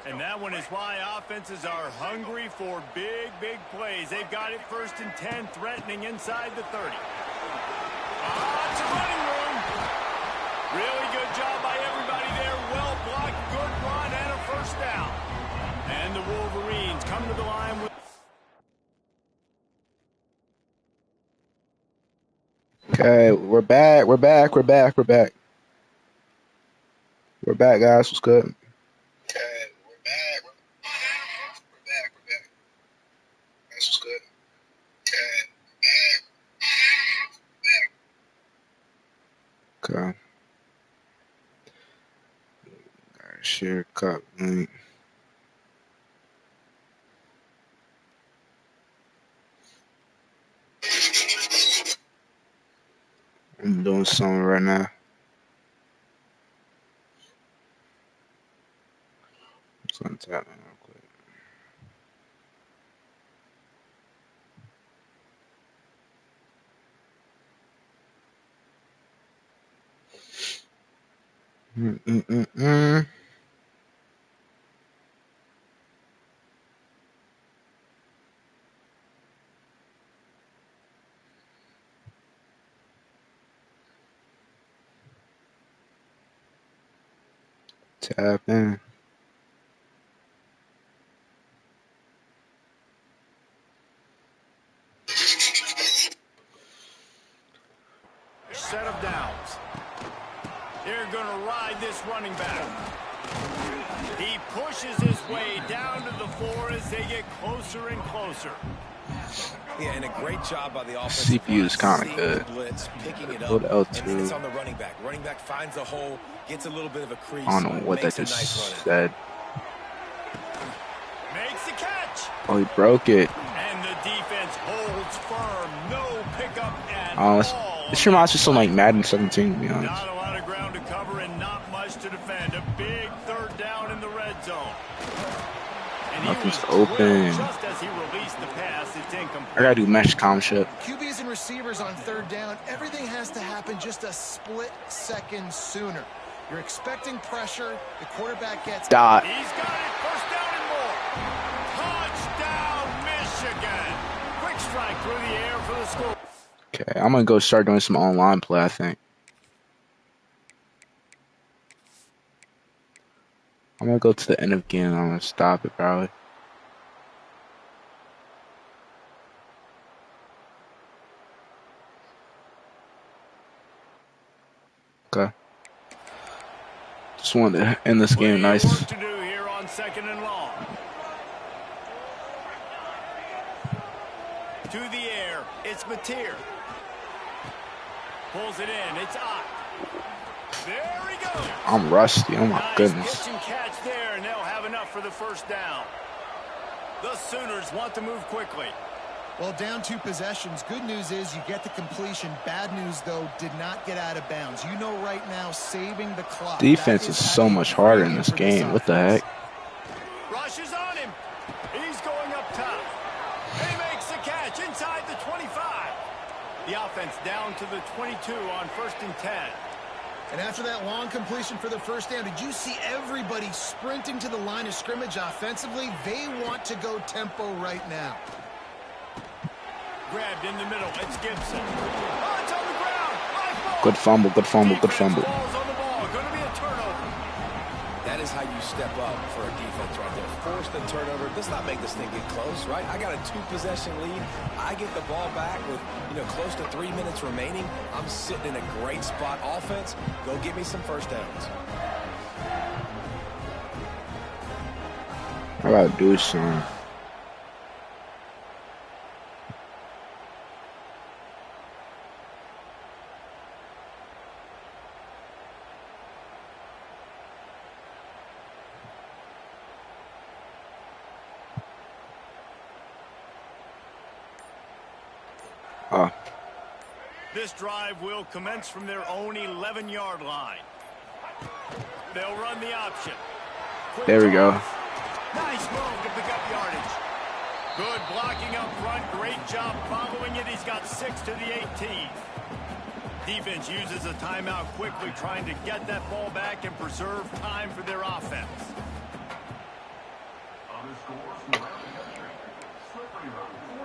And that one is why offenses are hungry for big, big plays. They've got it 1st and 10, threatening inside the 30. Lots of running room. Really good job by everybody there. Well blocked, good run, and a 1st down. And the Wolverines come to the line with... Okay, we're back. We're back, guys. What's good? Okay, we're back. That's what's good. Okay. Share cup link. I'm doing something right now. Just gonna tap in real quick. Tap in. Set of downs. They're going to ride this running back. He pushes his way down to the floor as they get closer and closer. Yeah, and a great job by the offense. CPU is kind of good. Blitz, picking it Go to up, L2. and then it's on the running back. Running back finds a hole, gets a little bit of a crease. I don't know what that just said. Makes the catch. Oh, he broke it. And the defense holds firm. No pickup at Oh, all. this reminds me of something like Madden 17, to be honest. Not a lot of ground to cover and not much to defend. A big 3rd down in the red zone. And Nothing's open. Just as he released the pass, it's incomplete. I gotta do mesh comship. QBs and receivers on 3rd down, everything has to happen just a split second sooner. You're expecting pressure, the quarterback gets... Dot. He's got it, 1st down and more. Touchdown, Michigan. Quick strike through the air for the score. Okay, I'm gonna go start doing some online play, I think. I'm gonna go to the end of the game and I'm gonna stop it probably. Okay. Just wanted to end this game nice. Work to do here on 2nd and long. To the air, it's Mateer. Pulls it in, it's Ott. There he goes. I'm rusty, oh my Nice goodness. pitch and catch there, and they'll have enough for the 1st down. The Sooners want to move quickly. Well, down 2 possessions. Good news is you get the completion. Bad news, though, did not get out of bounds. You know right now, saving the clock. Defense is so much harder in this game. What the heck? Rushes on him. He's going up top. He makes the catch inside the 25. The offense down to the 22 on 1st and 10. And after that long completion for the 1st down, did you see everybody sprinting to the line of scrimmage offensively? They want to go tempo right now. Grabbed in the middle. It's Gibson. Oh, it's on the ground. Good fumble, good fumble, good fumble. Falls on the ball. Going to be a turnover. That is how you step up for a defense right there. Force the turnover. Let's not make this thing get close, right? I got a 2-possession lead. I get the ball back with, close to 3 minutes remaining. I'm sitting in a great spot. Offense, go get me some 1st downs. I gotta do something. This drive will commence from their own 11-yard line. They'll run the option. Quick there we go. Nice move to pick up yardage. Good blocking up front. Great job following it. He's got 6 to the 18. Defense uses a timeout quickly, trying to get that ball back and preserve time for their offense.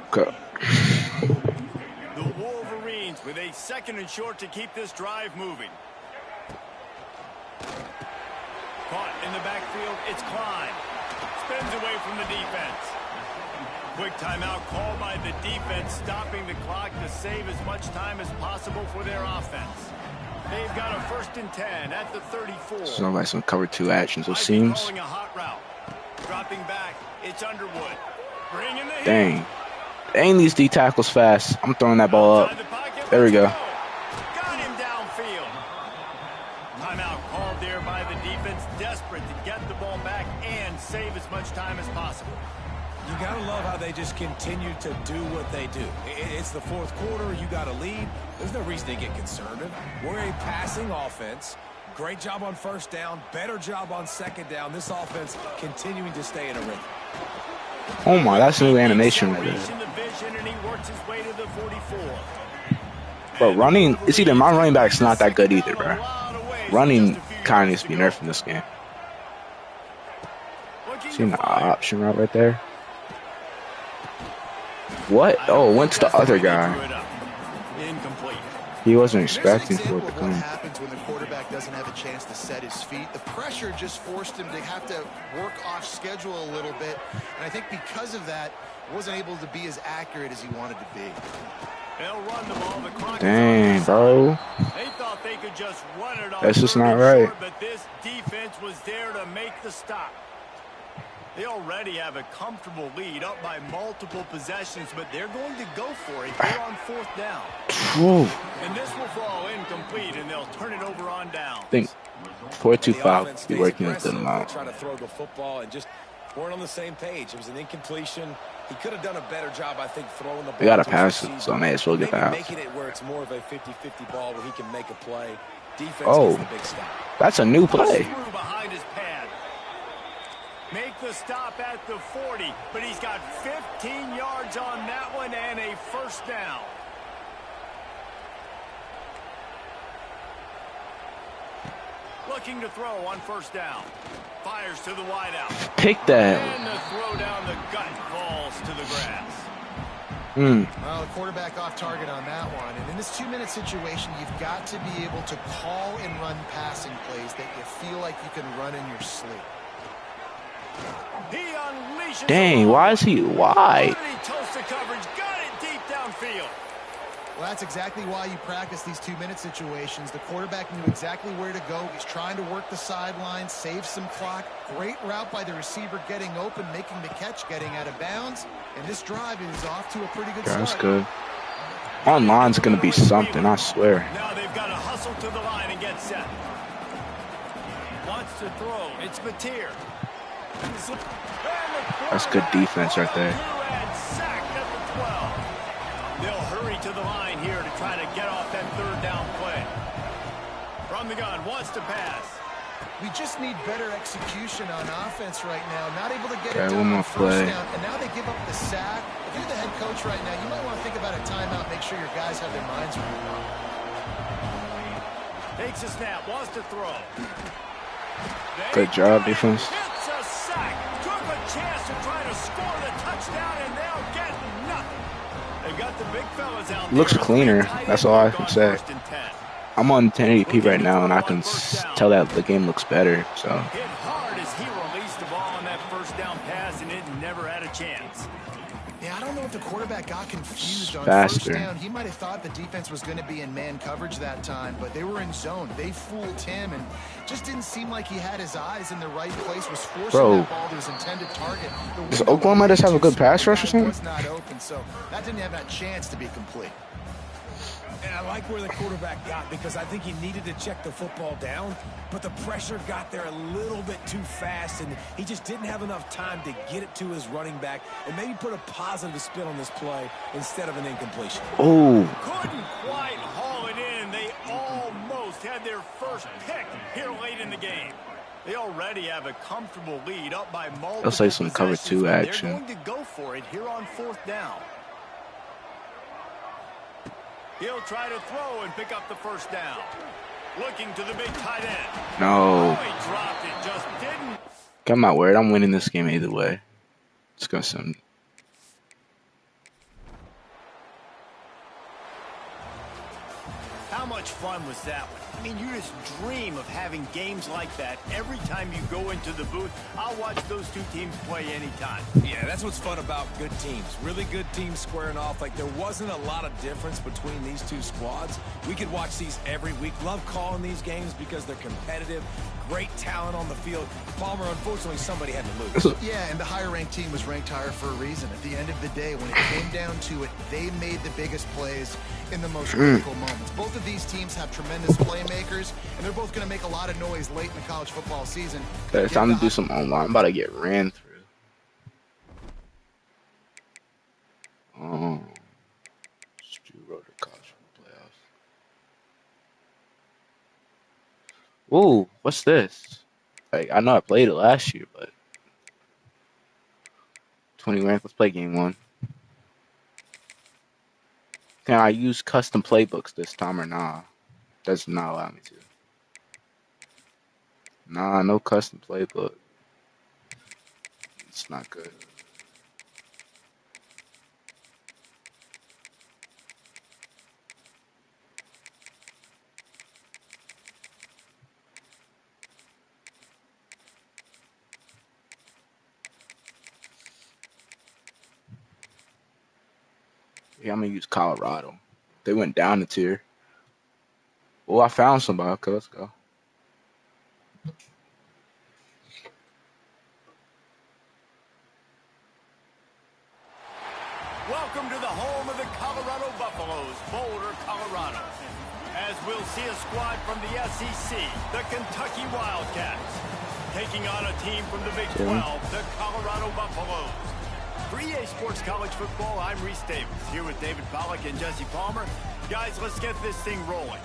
Okay. The Wolverines with a 2nd and short to keep this drive moving. Caught in the backfield, it's Klein. Spins away from the defense. Quick timeout called by the defense, stopping the clock to save as much time as possible for their offense. They've got a 1st and 10 at the 34. Sounds like some cover 2 actions. It seems. Calling a hot route. Dropping back, it's Underwood. Bringing the Dang. Dang, these D tackles fast. I'm throwing that ball up. There we go. Got him downfield. Timeout called there by the defense, desperate to get the ball back and save as much time as possible. You got to love how they just continue to do what they do. It's the 4th quarter. You got a lead. There's no reason to get conservative. We're a passing offense. Great job on 1st down. Better job on 2nd down. This offense continuing to stay in a rhythm. Oh my, that's new animation right there. Bro, running, it's either my running back's not that good either, bro. Running kind of needs to be nerfed in this game. See the option right there? What? Oh, went to the other guy. He wasn't expecting for it to come. What happens when the quarterback doesn't have a chance to set his feet? The pressure just forced him to have to work off schedule a little bit. And I think because of that, wasn't able to be as accurate as he wanted to be. They'll run the ball. The clock. Dang, bro. They thought they could just run it off. That's just not right. But this defense was there to make the stop. They already have a comfortable lead, up by multiple possessions, but they're going to go for it here on 4th down. Whew. And this will fall incomplete, and they'll turn it over on down. I think 4-2-5 would be working a good amount. Trying to throw the football and just weren't on the same page. It was an incompletion. He could have done a better job, I think, throwing the ball. They got to pass it, so I may as well get out. Making it where it's more of a 50-50 ball where he can make a play. Defense Oh, gets the big stop. that's a new play. Behind his pad. Make the stop at the 40, but he's got 15 yards on that one and a 1st down. Looking to throw on 1st down. Fires to the wideout. Pick that. And the throw down the gut falls to the grass. Well, the quarterback off target on that one. And in this 2-minute situation, you've got to be able to call and run passing plays that you feel like you can run in your sleep. He unleashes. Dang, why is he wide? He toasts the coverage. Got it deep downfield. Well, that's exactly why you practice these 2-minute situations. The quarterback knew exactly where to go. He's trying to work the sidelines, save some clock. Great route by the receiver getting open, making the catch, getting out of bounds. And this drive is off to a pretty good start. That's good. Online's going to be something, I swear. Now they've got to hustle to the line and get set. Wants to throw. It's Mateer. That's good defense right there. And sacked at the 12. They'll hurry to the line here to try to get off that 3rd down play. From the gun, wants to pass. We just need better execution on offense right now. Not able to get it Okay, done one more on 1st play. down, and now they give up the sack. If you're the head coach right now, you might want to think about a timeout, make sure your guys have their minds right. Takes a snap, wants to throw. Good job, defense. It's a sack. Took a chance to try to score the touchdown, and they'll get nothing. They've got the big fellas out Looks there. cleaner. That's all I can say. 1st and 10. I'm on 1080p right now, and I can tell that the game looks better. So Hit hard as he released the ball on that 1st down pass, and it never had a chance. Yeah, I don't know if the quarterback got confused on Faster. 1st down. He might have thought the defense was going to be in man coverage that time, but they were in zone. They fooled him, and just didn't seem like he had his eyes in the right place, was forcing that ball to his intended target. does Oklahoma just have a good pass rush or something? Was not open, so that didn't have that chance to be complete. And I like where the quarterback got because I think he needed to check the football down, but the pressure got there a little bit too fast, and he just didn't have enough time to get it to his running back and maybe put a positive spin on this play instead of an incompletion. oh, Couldn't quite haul it in. They almost had their first pick here late in the game. They already have a comfortable lead, up by multiple Let's say some cover possessions, 2 but action. They're going to go for it here on 4th down. He'll try to throw and pick up the 1st down. Looking to the big tight end. No. Oh, he dropped it, just didn't. Got my word. I'm winning this game either way. Let's go some. How much fun was that one? I mean, you just dream of having games like that every time you go into the booth. I'll watch those two teams play anytime. Yeah, that's what's fun about good teams. Really good teams squaring off. Like, there wasn't a lot of difference between these two squads. We could watch these every week. Love calling these games because they're competitive. Great talent on the field. Palmer, unfortunately, somebody had to lose. Yeah, and the higher-ranked team was ranked higher for a reason. At the end of the day, when it came down to it, they made the biggest plays in the most critical moments. Both of these teams have tremendous playmakers, and they're both going to make a lot of noise late in the college football season. Okay, it's time to do some online. I'm about to get ran through. Stu wrote a college playoffs. Ooh, what's this? Like, I know I played it last year, but 20 rank. Let's play game 1. Can I use custom playbooks this time or nah? Does not allow me to. Nah, no custom playbook. It's not good. Yeah, I'm gonna use Colorado. They went down a tier. Oh, I found somebody. Okay, let's go. Welcome to the home of the Colorado Buffaloes, Boulder, Colorado. As we'll see a squad from the SEC, the Kentucky Wildcats, taking on a team from the Big 12, the Colorado Buffaloes. For EA Sports College Football, I'm Reese Davis, here with David Pollack and Jesse Palmer. Guys, let's get this thing rolling.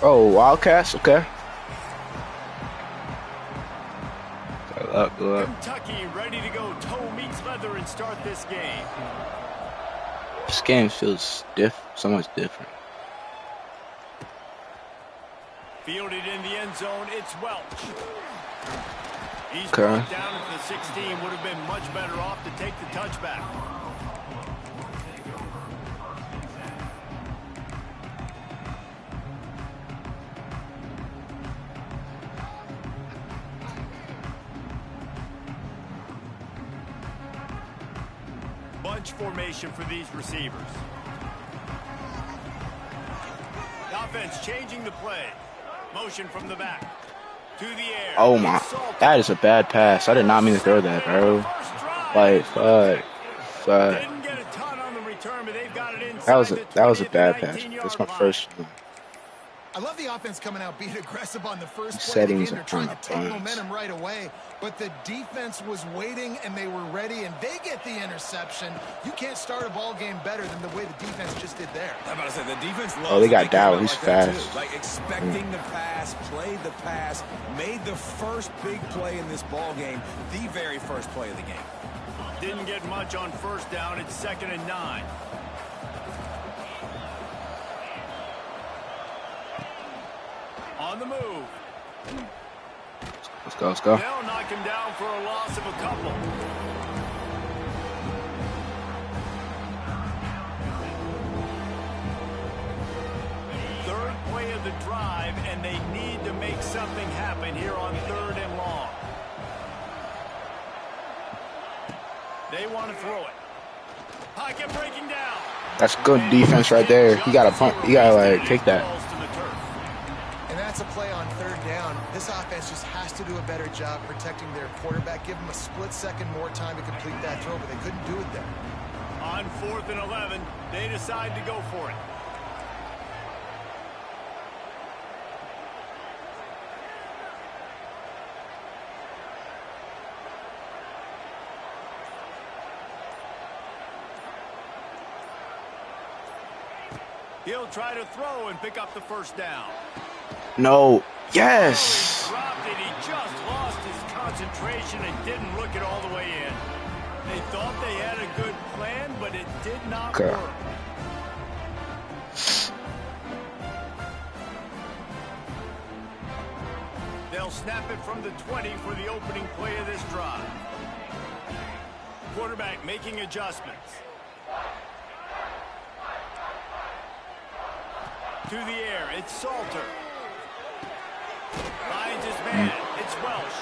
Oh, Wildcats, okay. Good luck, good luck. Kentucky ready to go toe meets leather and start this game. This game feels so much different. Fielded in the end zone, it's Welch. He's Okay. brought down at the 16, would have been much better off to take the touchback. Bunch formation for these receivers. The offense changing the play. Motion from the back. To the air. Oh my, that is a bad pass. I did not mean to throw that, bro. Like, fuck. Didn't get a ton on the return, but they've got it inside That was a the 20 bad to pass. 19-yard That's my line. first one. I love the offense coming out being aggressive on the first play. Settings They're are trying to kinda take buns. momentum right away, but the defense was waiting and they were ready, and they get the interception. You can't start a ball game better than the way the defense just did there. I'm about to say, the defense loves Oh, they got to make it Dow. out He's like that, fast. too. Like, expecting the pass, played the pass, made the first big play in this ball game, the very first play of the game. Didn't get much on first down. It's 2nd and 9. On the move. Let's go, let's go. They'll knock him down for a loss of a couple. Third play of the drive, and they need to make something happen here on 3rd and long. They want to throw it. Pocket breaking down. That's good defense right there. You gotta punt. You gotta like take that. And that's a play on 3rd down. This offense just has to do a better job protecting their quarterback. Give them a split second more time to complete that throw, but they couldn't do it there. On 4th and 11, they decide to go for it. He'll try to throw and pick up the first down. No. Yes. Dropped it. He just lost his concentration and didn't look it all the way in. They thought they had a good plan, but it did not Okay. work. They'll snap it from the 20 for the opening play of this drive. quarterback making adjustments. To the air, it's Salter. Finds his man, it's Welsh.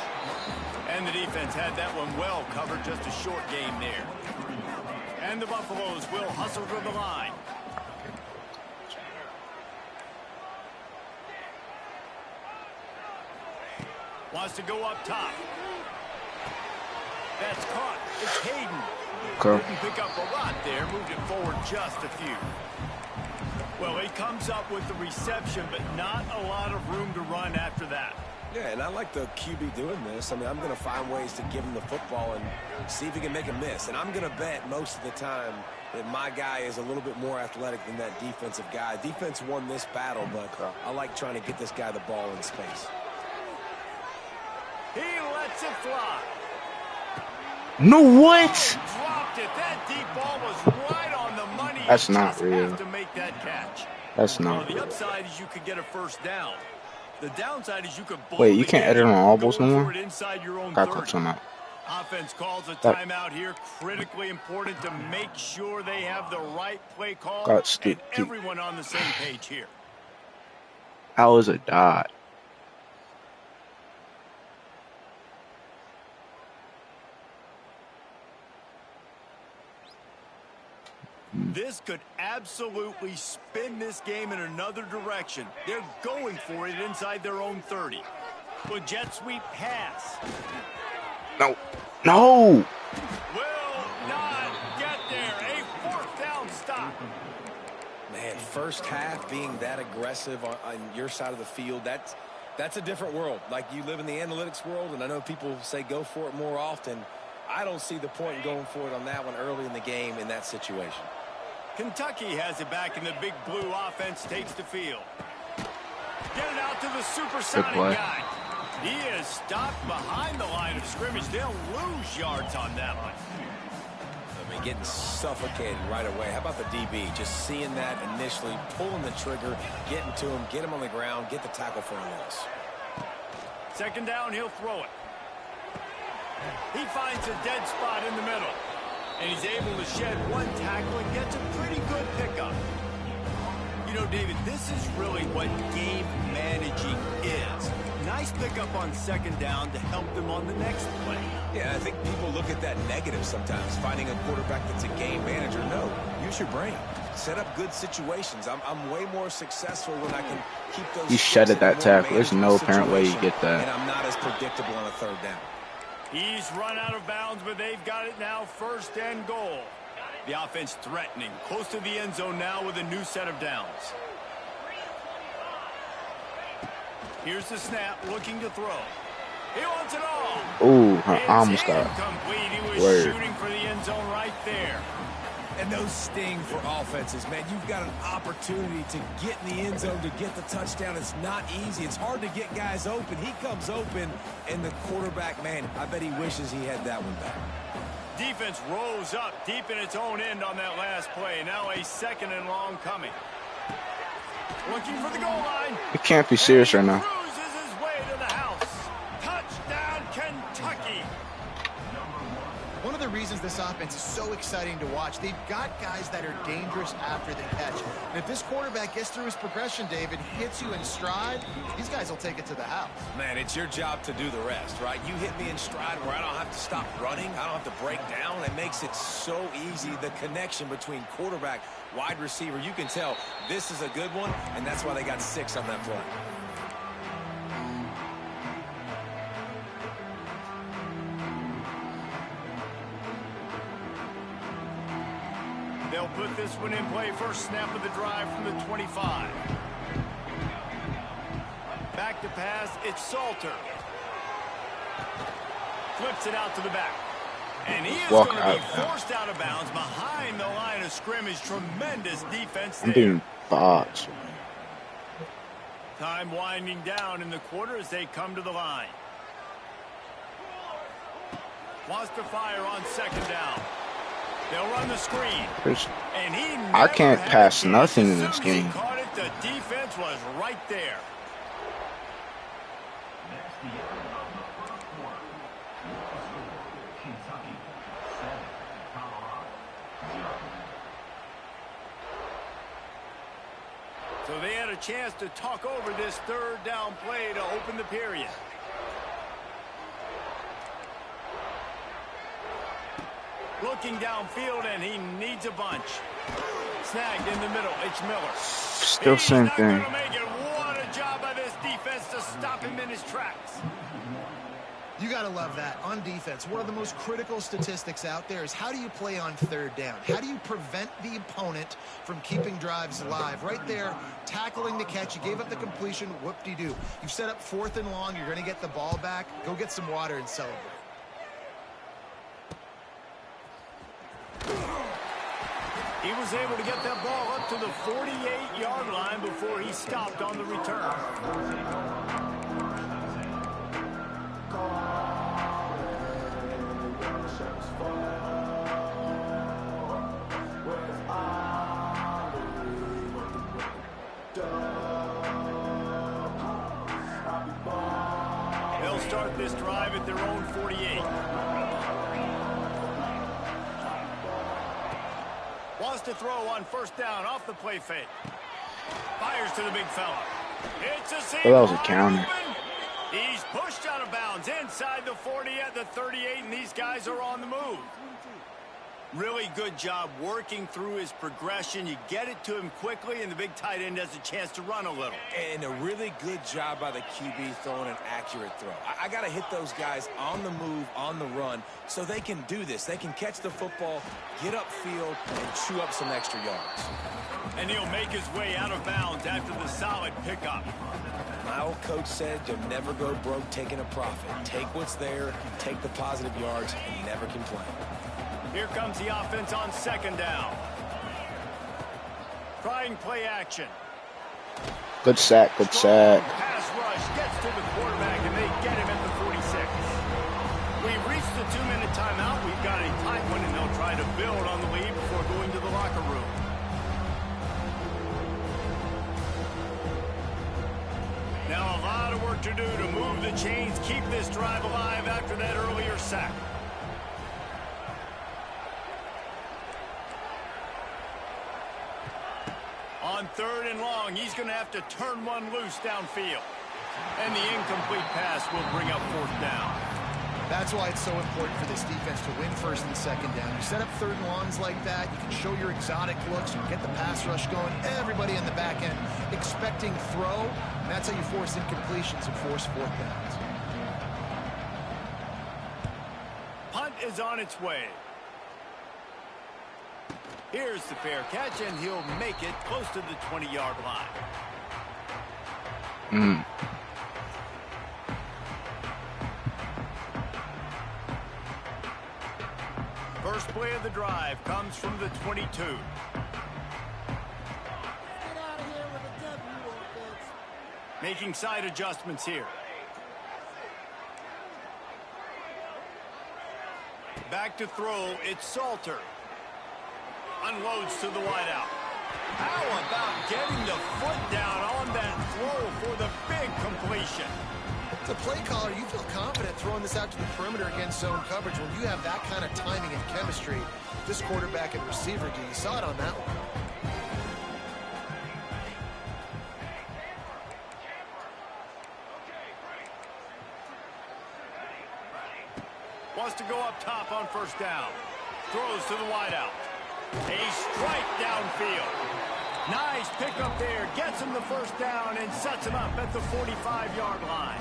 And the defense had that one well covered, just a short game there. And the Buffaloes will hustle to the line. Wants to go up top. That's caught. It's Hayden. Okay. Didn't pick up a lot there. Moved it forward just a few. Well, he comes up with the reception, but not a lot of room to run after that. Yeah, and I like the QB doing this. I mean, I'm going to find ways to give him the football and see if he can make a miss. And I'm going to bet most of the time that my guy is a little bit more athletic than that defensive guy. Defense won this battle, but I like trying to get this guy the ball in space. He lets it fly. No, what? Dropped it. That deep ball was right on the money. That's You not just real. have to make that catch. That's Well, not the real. upside is you could get a first down. The downside is you could blow Wait, you the can't game edit on all balls no going more? for it inside your own Got 30. cut some out. Offense calls a That- timeout here. Critically important to make sure they have the right play call Got and stupid. everyone on the same page here. That was a dot. This could absolutely spin this game in another direction. They're going for it inside their own 30. With jet sweep pass. No. No. Will not get there. A fourth down stop. Man, first half being that aggressive on your side of the field, that's a different world. Like, you live in the analytics world, and I know people say go for it more often. I don't see the point in going for it on that one early in the game in that situation. Kentucky has it back, and the big blue offense takes the field. Get it out to the supersonic play. guy. He is stopped behind the line of scrimmage. They'll lose yards on that one. I mean, getting suffocated right away. How about the DB? Just seeing that initially, pulling the trigger, getting to him, get him on the ground, get the tackle for a loss. Second down, he'll throw it. He finds a dead spot in the middle. And he's able to shed one tackle and gets a pretty good pickup. You know, David, this is really what game managing is. Nice pickup on second down to help them on the next play. Yeah, I think people look at that negative sometimes, finding a quarterback that's a game manager. No, use your brain. Set up good situations. I'm way more successful when I can keep those. He shedded that tackle. There's no apparent way you get that. And I'm not as predictable on a third down. He's run out of bounds, but they've got it now, first and goal. The offense threatening, close to the end zone now with a new set of downs. Here's the snap, looking to throw. He wants it all. Ooh, I It's almost got incomplete. He was Word. shooting for the end zone right there. And those sting for offenses, man. You've got an opportunity to get in the end zone, to get the touchdown. It's not easy. It's hard to get guys open. He comes open, and the quarterback, man, I bet he wishes he had that one back. Defense rose up deep in its own end on that last play. Now a second and long coming. Looking for the goal line. You can't be serious right now. Cruises his way to the house. Touchdown, Kentucky. One of the reasons this offense is so exciting to watch, they've got guys that are dangerous after the catch. And if this quarterback gets through his progression, David, hits you in stride, these guys will take it to the house. Man, it's your job to do the rest, right? You hit me in stride where I don't have to stop running. I don't have to break down. It makes it so easy. The connection between quarterback, wide receiver, you can tell this is a good one, and that's why they got 6 on that play. They'll put this one in play. First snap of the drive from the 25. Back to pass. It's Salter. Flips it out to the back. And he is going Walk to out be now. forced out of bounds behind the line of scrimmage. Tremendous defense I'm there. being boxed. Time winding down in the quarter as they come to the line. Wants to fire on second down. They'll run the screen. And he I can't never pass had a nothing chance. in As this soon as he game. caught it, the defense was right there. So they had a chance to talk over this third down play to open the period. Looking downfield, and he needs a bunch. Snagged in the middle. It's Miller. Still same thing. What a job by this defense to stop him in his tracks. You got to love that. On defense, one of the most critical statistics out there is how do you play on third down? How do you prevent the opponent from keeping drives alive? Right there, tackling the catch. You gave up the completion. Whoop-de-doo. You've set up 4th and long. You're going to get the ball back. Go get some water and celebrate. He was able to get that ball up to the 48-yard line before he stopped on the return. They'll start this drive at their own 48. Wants to throw on first down off the play fake. Fires to the big fella. It's a seam. Oh, that was a counter. He's pushed out of bounds inside the 40 at the 38, and these guys are on the move. Really good job working through his progression. You get it to him quickly, and the big tight end has a chance to run a little. And a really good job by the QB throwing an accurate throw. I got to hit those guys on the move, on the run, so they can do this. They can catch the football, get upfield, and chew up some extra yards. And he'll make his way out of bounds after the solid pickup. My old coach said you'll never go broke taking a profit. Take what's there, take the positive yards, and never complain. Here comes the offense on second down. Trying play action. Good sack, good sack. Pass rush gets to the quarterback, and they get him at the 46. We've reached the 2-minute timeout. We've got a tight one, and they'll try to build on the lead before going to the locker room. Now a lot of work to do to move the chains, keep this drive alive after that earlier sack. On 3rd and long, he's going to have to turn one loose downfield. And the incomplete pass will bring up 4th down. That's why it's so important for this defense to win 1st and 2nd down. You set up 3rd and longs like that, you can show your exotic looks, you get the pass rush going, everybody in the back end expecting throw, and that's how you force incompletions and force 4th downs. Punt is on its way. Here's the fair catch, and he'll make it close to the 20-yard line. First play of the drive comes from the 22. Get out of here with a W, offense. Making side adjustments here. Back to throw, it's Salter. Unloads to the wideout. How about getting the foot down on that throw for the big completion? As a play caller, you feel confident throwing this out to the perimeter against zone coverage when you have that kind of timing and chemistry. This quarterback and receiver do. You saw it on that one. Wants to go up top on first down. Throws to the wideout. A strike downfield. Nice pickup there. Gets him the first down and sets him up at the 45-yard line.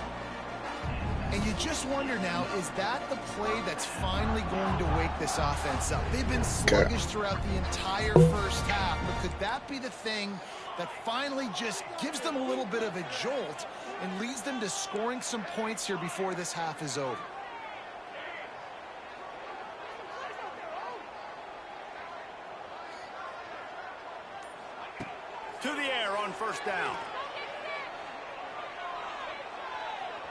And you just wonder now, is that the play that's finally going to wake this offense up? They've been sluggish throughout the entire first half, but could that be the thing that finally just gives them a little bit of a jolt and leads them to scoring some points here before this half is over? To the air on first down.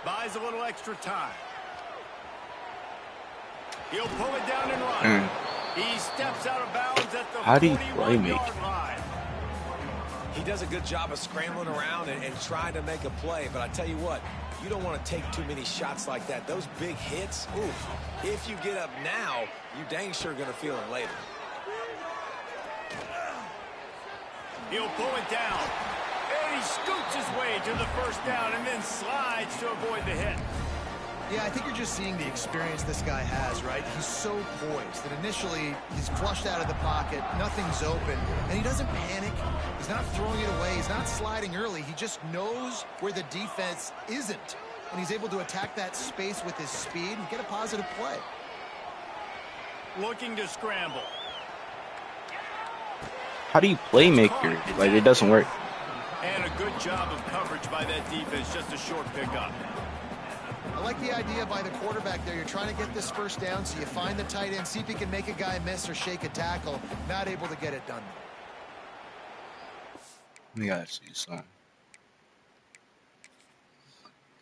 Buys a little extra time. He'll pull it down and run. He steps out of bounds at the 41-yard line. He does a good job of scrambling around and trying to make a play, but I tell you what, you don't want to take too many shots like that. Those big hits, oof. If you get up now, you dang sure going to feel them later. He'll pull it down. And he scoots his way to the first down and then slides to avoid the hit. Yeah, I think you're just seeing the experience this guy has, right? He's so poised that initially he's flushed out of the pocket, nothing's open, and he doesn't panic. He's not throwing it away. He's not sliding early. He just knows where the defense isn't, and he's able to attack that space with his speed and get a positive play. Looking to scramble. How do you playmaker? Like, it doesn't work. And a good job of coverage by that defense, just a short pickup. I like the idea by the quarterback there. You're trying to get this first down, so you find the tight end, see if he can make a guy miss or shake a tackle. Not able to get it done. We gotta see some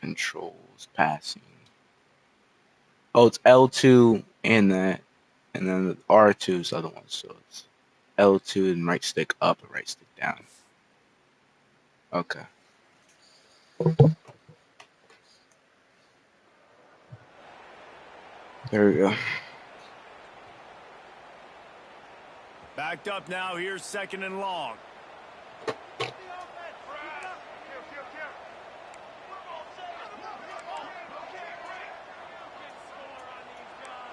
controls, passing. Oh, it's L2 and that, and then the R2 is the other one. So it's L2 and right stick up and right stick down. Okay. There we go. Backed up now. Here's 2nd and long.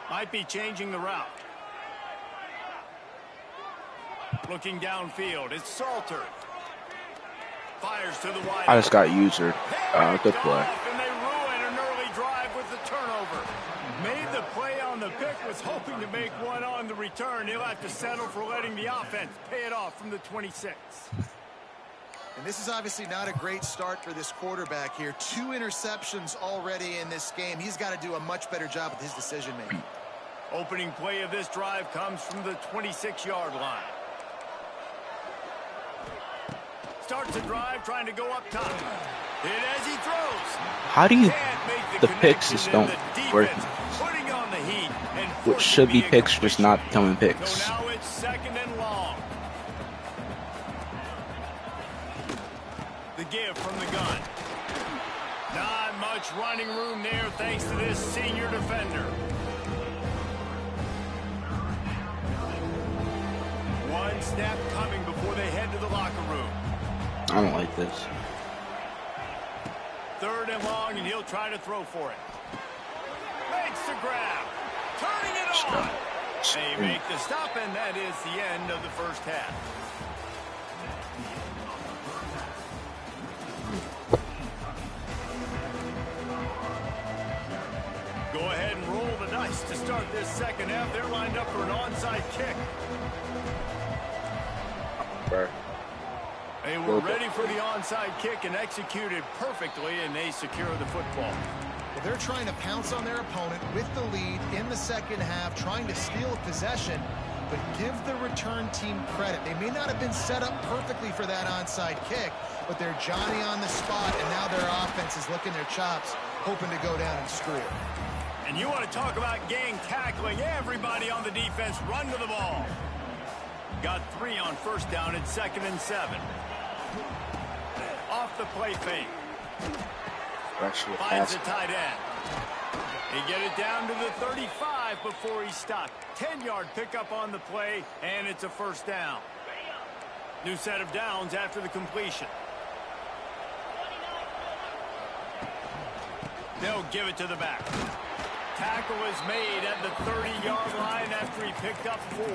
Might be changing the route. Looking downfield. It's Salter. Fires to the wide. I just got user. Good play. And they ruin an early drive with the turnover. Made the play on the pick, was hoping to make one on the return. He'll have to settle for letting the offense pay it off from the 26. And this is obviously not a great start for this quarterback here. 2 interceptions already in this game. He's got to do a much better job with his decision-making. Opening play of this drive comes from the 26-yard line. Starts a drive trying to go up top. Hit as he throws. How do you... Can't make The picks connection, just and don't the work. defense putting on the heat and What should be picks just not becoming picks. So now it's 2nd and long. The give from the gun. Not much running room there thanks to this senior defender. One snap coming before they head to the locker room. I don't like this. 3rd and long, and he'll try to throw for it. Makes the grab. Turning it on. They make the stop, and that is the end of the first half. Go ahead and roll the dice to start this 2nd half. They're lined up for an onside kick. They were ready for the onside kick and executed perfectly, and they secure the football. Well, they're trying to pounce on their opponent with the lead in the 2nd half, trying to steal possession, but give the return team credit. They may not have been set up perfectly for that onside kick, but they're Johnny on the spot, and now their offense is licking their chops, hoping to go down and score. And you want to talk about gang tackling. Everybody on the defense run to the ball. Got 3 on 1st down at 2nd and 7. Off the play fake. Finds the tight end. They get it down to the 35 before he's stopped. 10-yard pickup on the play, and it's a 1st down. New set of downs after the completion. They'll give it to the back. Tackle is made at the 30-yard line after he picked up 4.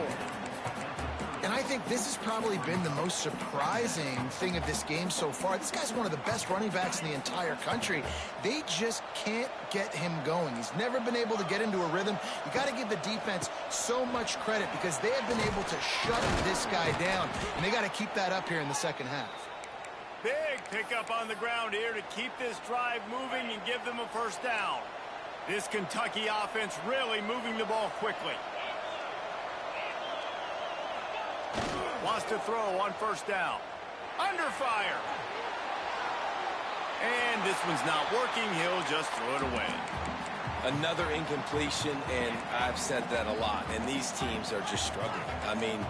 And I think this has probably been the most surprising thing of this game so far. This guy's one of the best running backs in the entire country. They just can't get him going. He's never been able to get into a rhythm. You got to give the defense so much credit because they have been able to shut this guy down. And they got to keep that up here in the 2nd half. Big pickup on the ground here to keep this drive moving and give them a 1st down. This Kentucky offense really moving the ball quickly. Wants to throw on 1st down. Under fire. And this one's not working. He'll just throw it away. Another incompletion, and I've said that a lot, and these teams are just struggling. I mean,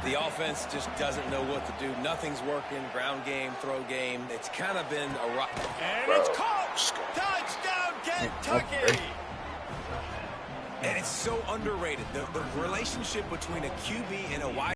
the offense just doesn't know what to do. Nothing's working. Ground game, throw game. It's kind of been a rock. And it's caught. Touchdown, Kentucky. And it's so underrated. The relationship between a QB and a wide